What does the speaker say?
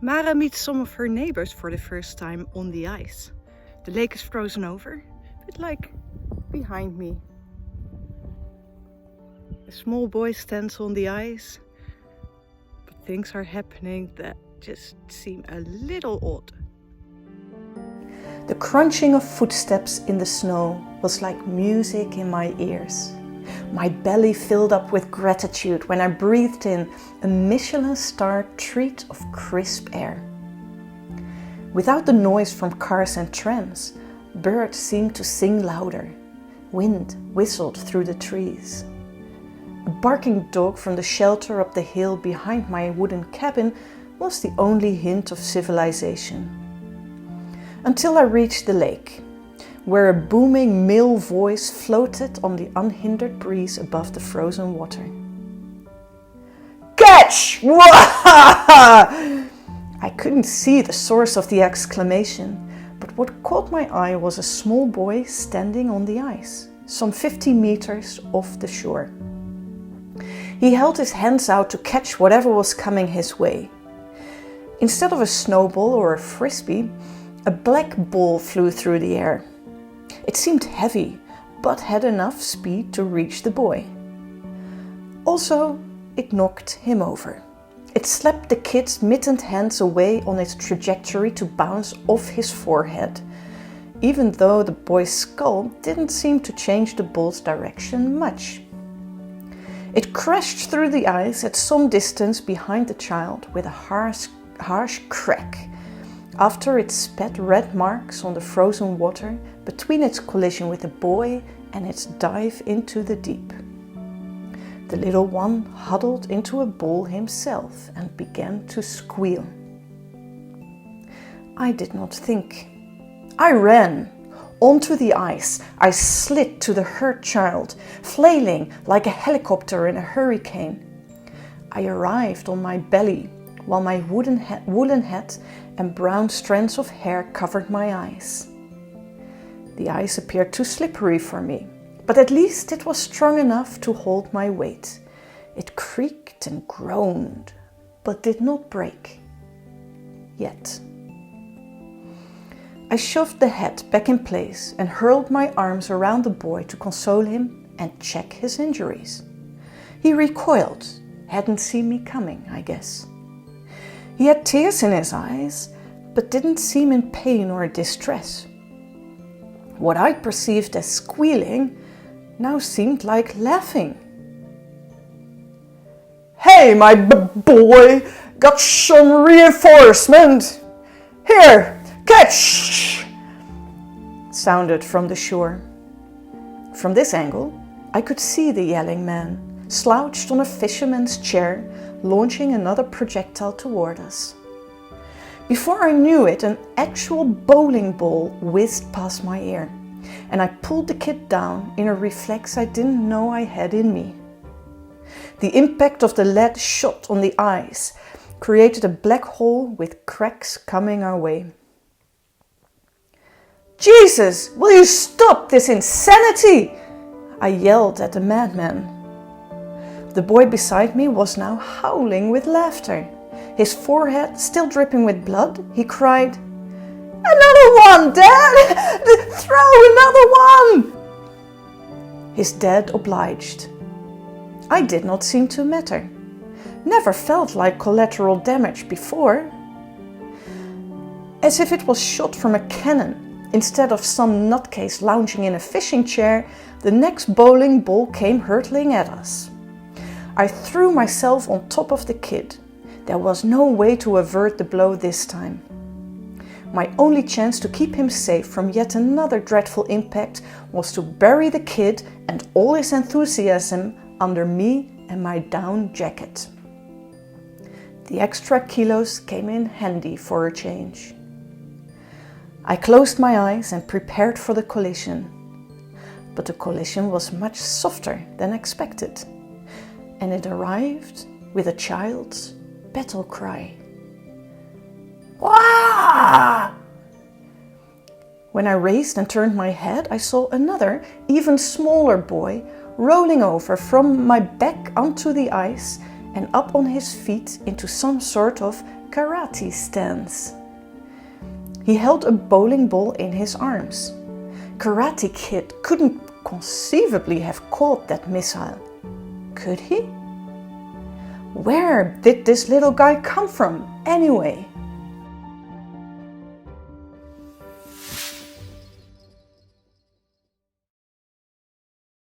Mara meets some of her neighbors for the first time on the ice. The lake is frozen over, but like behind me. A small boy stands on the ice, but things are happening that just seem a little odd. The crunching of footsteps in the snow was like music in my ears. My belly filled up with gratitude when I breathed in a Michelin-starred treat of crisp air. Without the noise from cars and trams, birds seemed to sing louder. Wind whistled through the trees. A barking dog from the shelter up the hill behind my wooden cabin was the only hint of civilization. Until I reached the lake, where a booming male voice floated on the unhindered breeze above the frozen water. Catch! I couldn't see the source of the exclamation, but what caught my eye was a small boy standing on the ice, some 50 meters off the shore. He held his hands out to catch whatever was coming his way. Instead of a snowball or a frisbee, a black ball flew through the air. It seemed heavy, but had enough speed to reach the boy. Also, it knocked him over. It slapped the kid's mittened hands away on its trajectory to bounce off his forehead, even though the boy's skull didn't seem to change the ball's direction much. It crashed through the ice at some distance behind the child with a harsh crack, after it spat red marks on the frozen water between its collision with the boy and its dive into the deep. The little one huddled into a ball himself and began to squeal. I did not think. I ran onto the ice. I slid to the hurt child, flailing like a helicopter in a hurricane. I arrived on my belly, while my woolen hat and brown strands of hair covered my eyes. The ice appeared too slippery for me, but at least it was strong enough to hold my weight. It creaked and groaned, but did not break. Yet. I shoved the hat back in place and hurled my arms around the boy to console him and check his injuries. He recoiled, hadn't seen me coming, I guess. He had tears in his eyes, but didn't seem in pain or distress. What I perceived as squealing now seemed like laughing. "Hey, my boy, got some reinforcement! Here, catch!" sounded from the shore. From this angle, I could see the yelling man, slouched on a fisherman's chair, launching another projectile toward us. Before I knew it, an actual bowling ball whizzed past my ear, and I pulled the kid down in a reflex I didn't know I had in me. The impact of the lead shot on the ice created a black hole with cracks coming our way. "Jesus, will you stop this insanity?" I yelled at the madman. The boy beside me was now howling with laughter. His forehead still dripping with blood, he cried, "Another one, Dad! Throw another one!" His dad obliged. I did not seem to matter. Never felt like collateral damage before. As if it was shot from a cannon, instead of some nutcase lounging in a fishing chair, the next bowling ball came hurtling at us. I threw myself on top of the kid. There was no way to avert the blow this time. My only chance to keep him safe from yet another dreadful impact was to bury the kid and all his enthusiasm under me and my down jacket. The extra kilos came in handy for a change. I closed my eyes and prepared for the collision. But the collision was much softer than expected, and it arrived with a child's battle cry. "Wah!" When I raised and turned my head, I saw another, even smaller boy rolling over from my back onto the ice and up on his feet into some sort of karate stance. He held a bowling ball in his arms. Karate Kid couldn't conceivably have caught that missile, could he? Where did this little guy come from, anyway?